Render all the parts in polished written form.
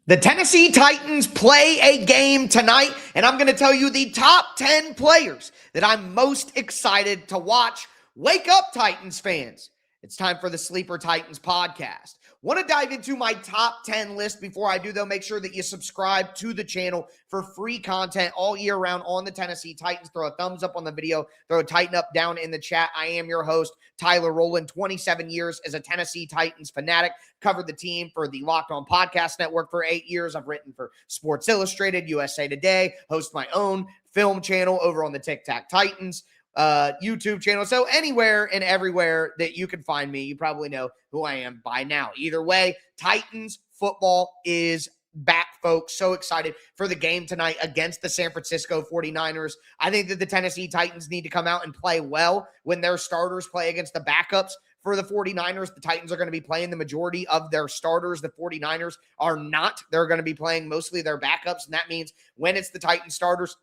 The Tennessee Titans play a game tonight, and I'm going to tell you the top 10 players that I'm most excited to watch. Wake up, Titans fans. It's time for the Sleeper Titans podcast. Want to dive into my top 10 list. Before I do, though, make sure that you subscribe to the channel for free content all year round on the Tennessee Titans. Throw a thumbs up on the video. Throw a Titan up down in the chat. I am your host, Tyler Rowland, 27 years as a Tennessee Titans fanatic. Covered the team for the Locked On Podcast Network for 8 years. I've written for Sports Illustrated, USA Today, host my own film channel over on the Tic Tac Titans YouTube channel. So anywhere and everywhere that you can find me, you probably know who I am by now. Either way, Titans football is back, folks. So excited for the game tonight against the San Francisco 49ers. I think that the Tennessee Titans need to come out and play well when their starters play against the backups. For the 49ers, the Titans are going to be playing the majority of their starters. The 49ers are not. They're going to be playing mostly their backups, and that means when it's the Titans starters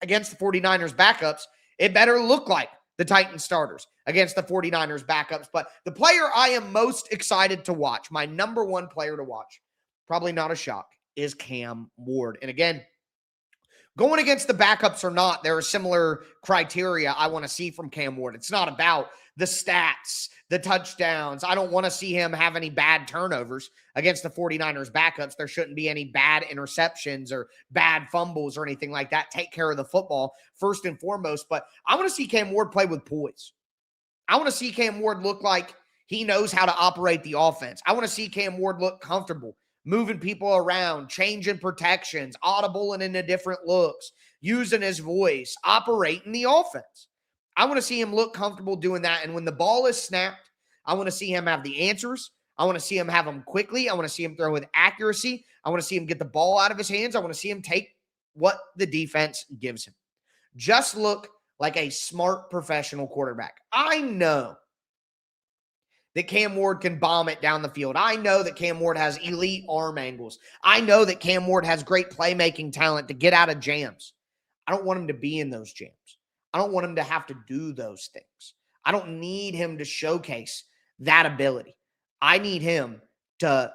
against the 49ers backups, it better look like the Titans starters against the 49ers backups. But the player I am most excited to watch, my number one player to watch, probably not a shock, is Cam Ward. And again, going against the backups or not, there are similar criteria I want to see from Cam Ward. It's not about the stats, the touchdowns. I don't want to see him have any bad turnovers against the 49ers backups. There shouldn't be any bad interceptions or bad fumbles or anything like that. Take care of the football first and foremost. But I want to see Cam Ward play with poise. I want to see Cam Ward look like he knows how to operate the offense. I want to see Cam Ward look comfortable, moving people around, changing protections, audibling into different looks, using his voice, operating the offense. I want to see him look comfortable doing that. And when the ball is snapped, I want to see him have the answers. I want to see him have them quickly. I want to see him throw with accuracy. I want to see him get the ball out of his hands. I want to see him take what the defense gives him. Just look like a smart professional quarterback. I know that Cam Ward can bomb it down the field. I know that Cam Ward has elite arm angles. I know that Cam Ward has great playmaking talent to get out of jams. I don't want him to be in those jams. I don't want him to have to do those things. I don't need him to showcase that ability. I need him to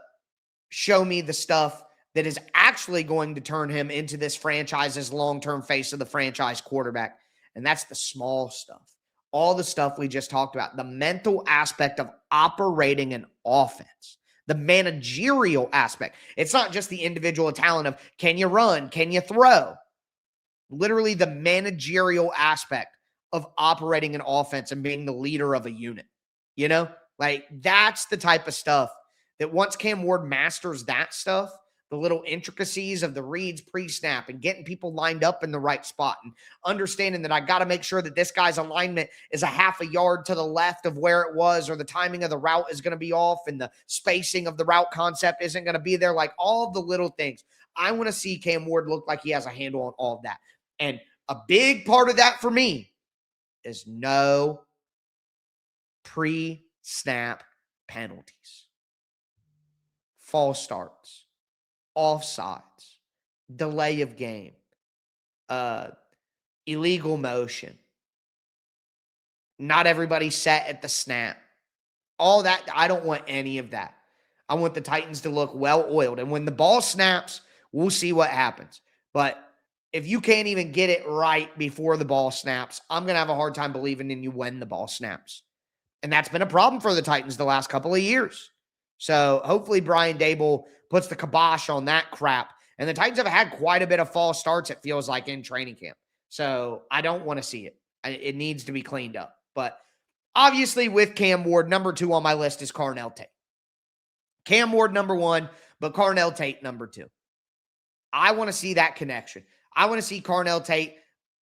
show me the stuff that is actually going to turn him into this franchise's long-term face of the franchise quarterback. And that's the small stuff. All the stuff we just talked about. The mental aspect of operating an offense. The managerial aspect. It's not just the individual talent of can you run? Can you throw? Literally the managerial aspect of operating an offense and being the leader of a unit. You know, like that's the type of stuff that once Cam Ward masters that stuff, the little intricacies of the reads pre-snap and getting people lined up in the right spot and understanding that I got to make sure that this guy's alignment is a half a yard to the left of where it was, or the timing of the route is going to be off and the spacing of the route concept isn't going to be there. Like all the little things. I want to see Cam Ward look like he has a handle on all of that. And a big part of that for me is no pre-snap penalties, false starts, offsides, delay of game, illegal motion, not everybody set at the snap. All that, I don't want any of that. I want the Titans to look well-oiled. And when the ball snaps, we'll see what happens. But if you can't even get it right before the ball snaps, I'm going to have a hard time believing in you when the ball snaps. And that's been a problem for the Titans the last couple of years. So hopefully Brian Dable puts the kibosh on that crap. And the Titans have had quite a bit of false starts, it feels like, in training camp. So I don't want to see it. It needs to be cleaned up. But obviously with Cam Ward, number 2 on my list is Carnell Tate. Cam Ward, number 1, but Carnell Tate, number 2. I want to see that connection. I want to see Carnell Tate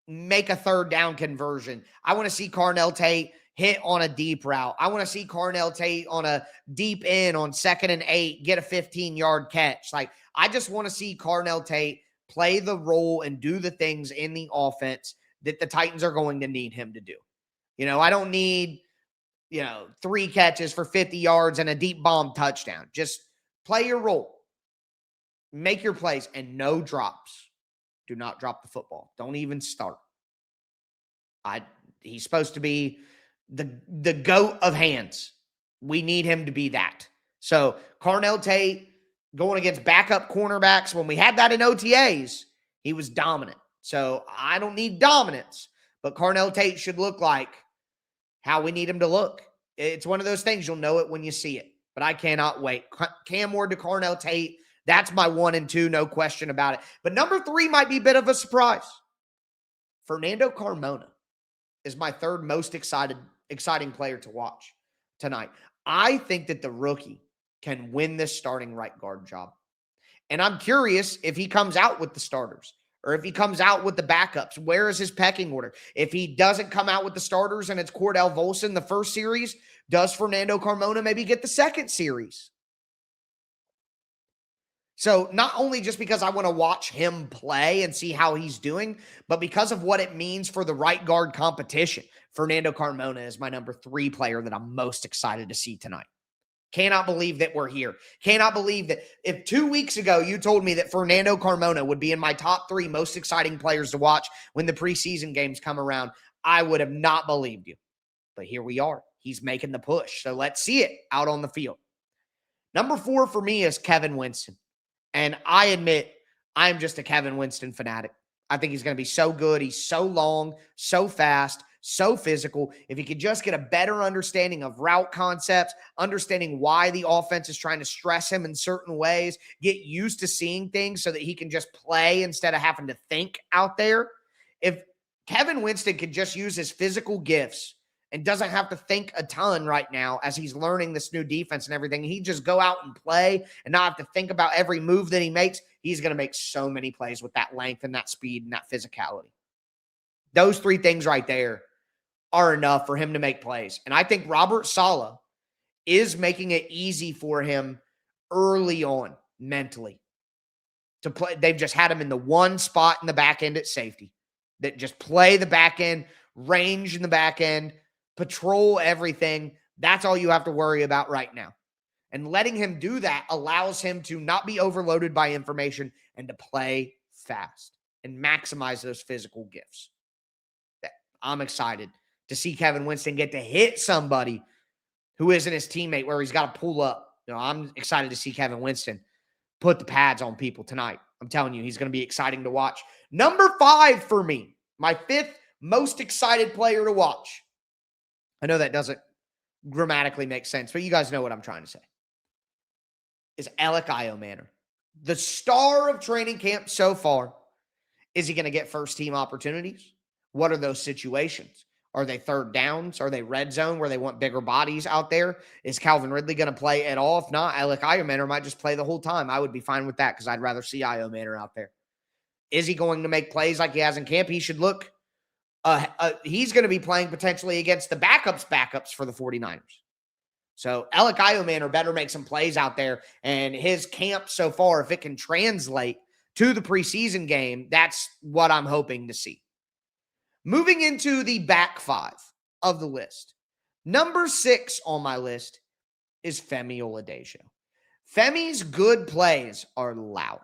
make a third down conversion. I want to see Carnell Tate hit on a deep route. I want to see Carnell Tate on a deep end on 2nd and 8, get a 15-yard catch. Like, I just want to see Carnell Tate play the role and do the things in the offense that the Titans are going to need him to do. You know, I don't need, 3 catches for 50 yards and a deep bomb touchdown. Just play your role. Make your plays and no drops. Do not drop the football. Don't even start. He's supposed to be the GOAT of hands. We need him to be that. So Carnell Tate, going against backup cornerbacks. When we had that in OTAs, he was dominant. So I don't need dominance, but Carnell Tate should look like how we need him to look. It's one of those things. You'll know it when you see it, but I cannot wait. Cam Ward to Carnell Tate. That's my 1 and 2, no question about it. But number 3 might be a bit of a surprise. Fernando Carmona is my third most exciting player to watch tonight. I think that the rookie can win this starting right guard job. And I'm curious if he comes out with the starters or if he comes out with the backups. Where is his pecking order? If he doesn't come out with the starters and it's Cordell Volson the first series, does Fernando Carmona maybe get the second series? So not only just because I want to watch him play and see how he's doing, but because of what it means for the right guard competition. Fernando Carmona is my number 3 player that I'm most excited to see tonight. Cannot believe that we're here. Cannot believe that if 2 weeks ago you told me that Fernando Carmona would be in my top 3 most exciting players to watch when the preseason games come around, I would have not believed you. But here we are. He's making the push. So let's see it out on the field. Number 4 for me is Kevin Winston. And I admit, I'm just a Kevin Winston fanatic. I think he's going to be so good. He's so long, so fast, so physical. If he could just get a better understanding of route concepts, understanding why the offense is trying to stress him in certain ways, get used to seeing things so that he can just play instead of having to think out there. If Kevin Winston could just use his physical gifts and doesn't have to think a ton right now as he's learning this new defense and everything, he just go out and play and not have to think about every move that he makes. He's going to make so many plays with that length and that speed and that physicality. Those 3 things right there are enough for him to make plays. And I think Robert Saleh is making it easy for him early on mentally to play. They've just had him in the one spot in the back end at safety that just play the back end, range in the back end, patrol everything. That's all you have to worry about right now. And letting him do that allows him to not be overloaded by information and to play fast and maximize those physical gifts. I'm excited to see Kevin Winston get to hit somebody who isn't his teammate where he's got to pull up. I'm excited to see Kevin Winston put the pads on people tonight. I'm telling you, he's going to be exciting to watch. Number 5 for me, my 5th most excited player to watch. I know that doesn't grammatically make sense, but you guys know what I'm trying to say. Is Elic Ayomanor. The star of training camp so far. Is he going to get first team opportunities? What are those situations? Are they third downs? Are they red zone where they want bigger bodies out there? Is Calvin Ridley going to play at all? If not, Elic Ayomanor might just play the whole time. I would be fine with that because I'd rather see Ayomanor out there. Is he going to make plays like he has in camp? He should look. He's going to be playing potentially against the backups for the 49ers. So Elic Ayomanor better make some plays out there. And his camp so far, if it can translate to the preseason game, that's what I'm hoping to see. Moving into the back 5 of the list. Number 6 on my list is Femi Oladipo. Femi's good plays are loud.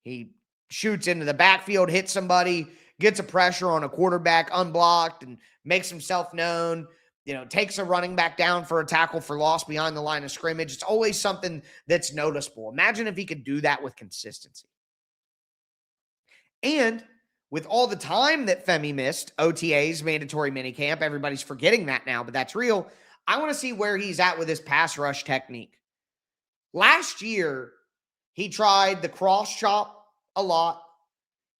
He shoots into the backfield, hits somebody, gets a pressure on a quarterback unblocked and makes himself known, takes a running back down for a tackle for loss behind the line of scrimmage. It's always something that's noticeable. Imagine if he could do that with consistency. And with all the time that Femi missed, OTAs, mandatory minicamp, everybody's forgetting that now, but that's real. I want to see where he's at with his pass rush technique. Last year, he tried the cross chop a lot.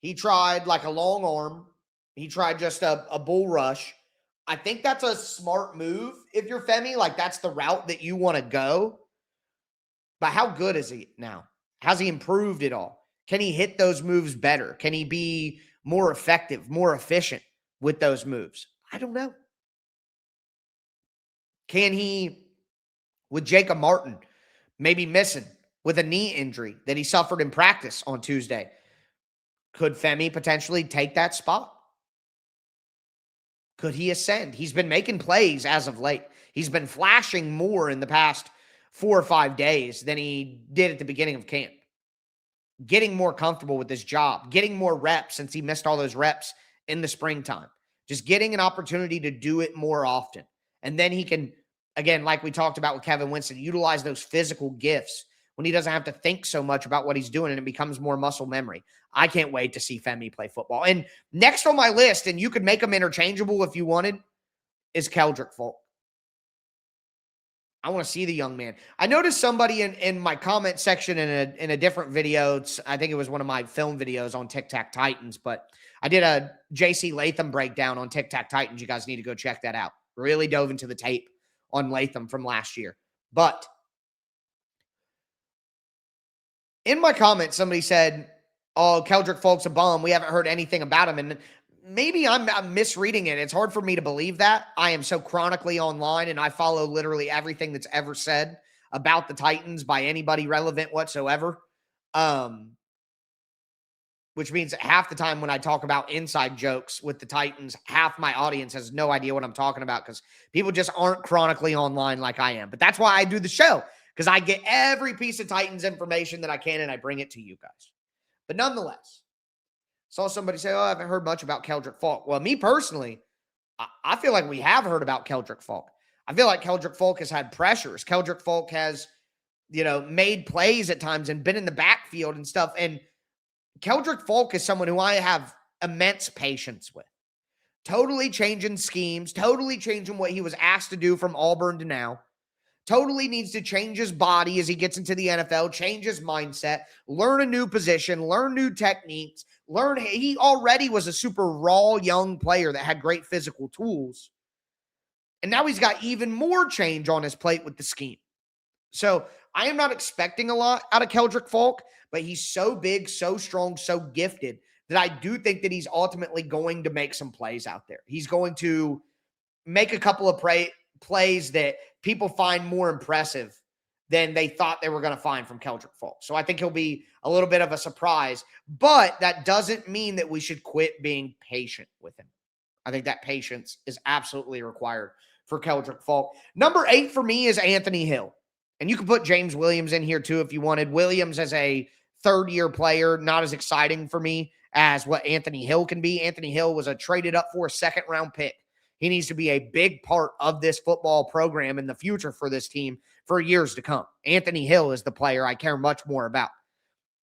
He tried like a long arm. He tried just a bull rush. I think that's a smart move if you're Femi. Like, that's the route that you want to go. But how good is he now? Has he improved at all? Can he hit those moves better? Can he be more effective, more efficient with those moves? I don't know. Can he, with Jacob Martin, maybe missing with a knee injury that he suffered in practice on Tuesday, could Femi potentially take that spot? Could he ascend? He's been making plays as of late. He's been flashing more in the past 4 or 5 days than he did at the beginning of camp. Getting more comfortable with his job, getting more reps since he missed all those reps in the springtime. Just getting an opportunity to do it more often. And then he can, again, like we talked about with Kevin Winston, utilize those physical gifts when he doesn't have to think so much about what he's doing and it becomes more muscle memory. I can't wait to see Femi play football. And next on my list, and you could make them interchangeable if you wanted, is Keldrick Folk. I want to see the young man. I noticed somebody in my comment section in a different video. I think it was one of my film videos on Tic Tac Titans, but I did a JC Latham breakdown on Tic Tac Titans. You guys need to go check that out. Really dove into the tape on Latham from last year. But in my comments, somebody said, oh, Keldrick Folk's a bum. We haven't heard anything about him. And maybe I'm misreading it. It's hard for me to believe that. I am so chronically online, and I follow literally everything that's ever said about the Titans by anybody relevant whatsoever. Which means that half the time when I talk about inside jokes with the Titans, half my audience has no idea what I'm talking about because people just aren't chronically online like I am. But that's why I do the show, because I get every piece of Titans information that I can and I bring it to you guys. But nonetheless, saw somebody say, oh, I haven't heard much about Keldrick Folk. Well, me personally, I feel like we have heard about Keldrick Folk. I feel like Keldrick Folk has had pressures. Keldrick Folk has, made plays at times and been in the backfield and stuff. And Keldrick Folk is someone who I have immense patience with. Totally changing schemes, totally changing what he was asked to do from Auburn to now. Totally needs to change his body as he gets into the NFL, change his mindset, learn a new position, learn new techniques, he already was a super raw young player that had great physical tools. And now he's got even more change on his plate with the scheme. So I am not expecting a lot out of Keldrick Folk, but he's so big, so strong, so gifted that I do think that he's ultimately going to make some plays out there. He's going to make a couple of plays that people find more impressive than they thought they were going to find from Keldrick Folk. So I think he'll be a little bit of a surprise, but that doesn't mean that we should quit being patient with him. I think that patience is absolutely required for Keldrick Folk. Number 8 for me is Anthony Hill. And you can put James Williams in here too if you wanted. Williams as a third-year player, not as exciting for me as what Anthony Hill can be. Anthony Hill was a traded up for a second-round pick. He needs to be a big part of this football program in the future for this team for years to come. Anthony Hill is the player I care much more about.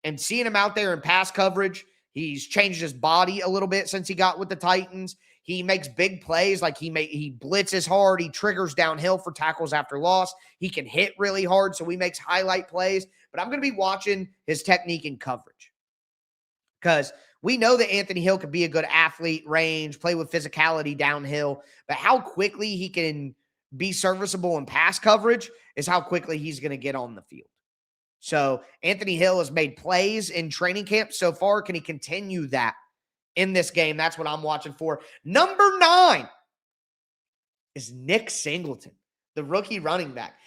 And seeing him out there in pass coverage, he's changed his body a little bit since he got with the Titans. He makes big plays, like he blitzes hard. He triggers downhill for tackles after loss. He can hit really hard, so he makes highlight plays. But I'm going to be watching his technique and coverage because we know that Anthony Hill could be a good athlete, range, play with physicality downhill. But how quickly he can be serviceable in pass coverage is how quickly he's going to get on the field. So Anthony Hill has made plays in training camp so far. Can he continue that in this game? That's what I'm watching for. Number 9 is Nick Singleton, the rookie running back.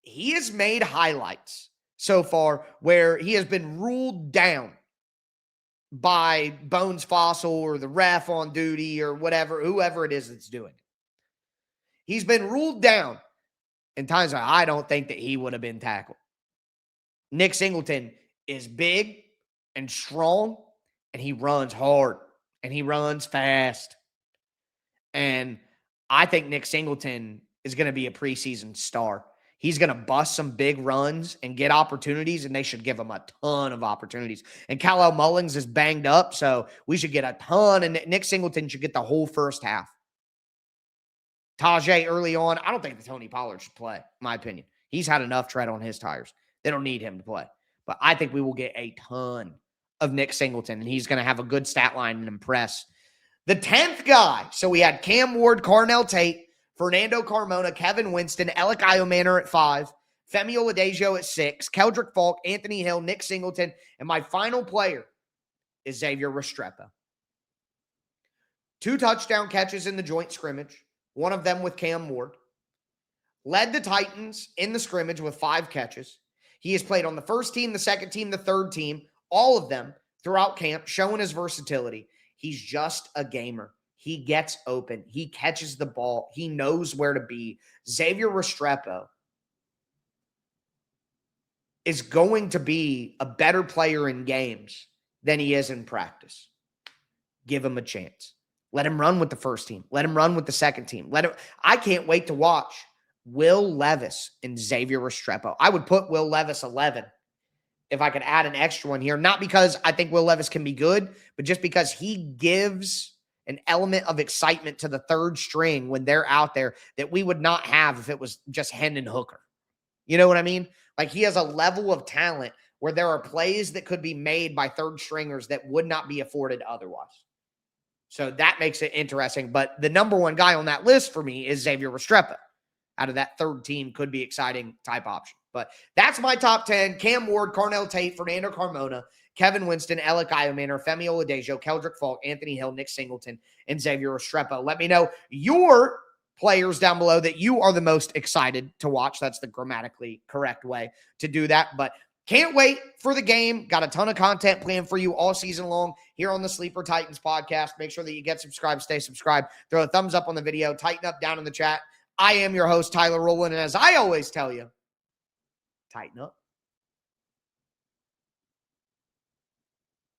He has made highlights so far where he has been ruled down by Bones Fossil or the ref on duty or whatever, whoever it is that's doing it. He's been ruled down in times where I don't think that he would have been tackled. Nick Singleton is big and strong, and he runs hard, and he runs fast. And I think Nick Singleton is going to be a preseason star. He's going to bust some big runs and get opportunities, and they should give him a ton of opportunities. And Kyle Mullings is banged up, so we should get a ton, and Nick Singleton should get the whole first half. Tajay early on, I don't think that Tony Pollard should play, in my opinion. He's had enough tread on his tires. They don't need him to play. But I think we will get a ton of Nick Singleton, and he's going to have a good stat line and impress. The 10th guy, so we had Cam Ward, Carnell Tate, Fernando Carmona, Kevin Winston, Elic Ayomanor at 5, Femi Oladejo at 6, Keldrick Folk, Anthony Hill, Nick Singleton, and my final player is Xavier Restrepo. 2 touchdown catches in the joint scrimmage, one of them with Cam Ward. Led the Titans in the scrimmage with 5 catches. He has played on the first team, the second team, the third team, all of them throughout camp, showing his versatility. He's just a gamer. He gets open. He catches the ball. He knows where to be. Xavier Restrepo is going to be a better player in games than he is in practice. Give him a chance. Let him run with the first team. Let him run with the second team. I can't wait to watch Will Levis and Xavier Restrepo. I would put Will Levis 11 if I could add an extra one here, not because I think Will Levis can be good, but just because he gives an element of excitement to the third string when they're out there that we would not have if it was just Hendon Hooker. You know what I mean? Like, he has a level of talent where there are plays that could be made by third stringers that would not be afforded otherwise. So that makes it interesting. But the number one guy on that list for me is Xavier Restrepo. Out of that third team, could be exciting type option. But that's my top 10. Cam Ward, Carnell Tate, Fernando Carmona, Kevin Winston, Elic Ayomanor, Femi Oladejo, Keldrick Falk, Anthony Hill, Nick Singleton, and Xavier Restrepo. Let me know your players down below that you are the most excited to watch. That's the grammatically correct way to do that. But can't wait for the game. Got a ton of content planned for you all season long here on the Sleeper Titans podcast. Make sure that you get subscribed, stay subscribed, throw a thumbs up on the video, tighten up down in the chat. I am your host, Tyler Rowland, and as I always tell you, tighten up.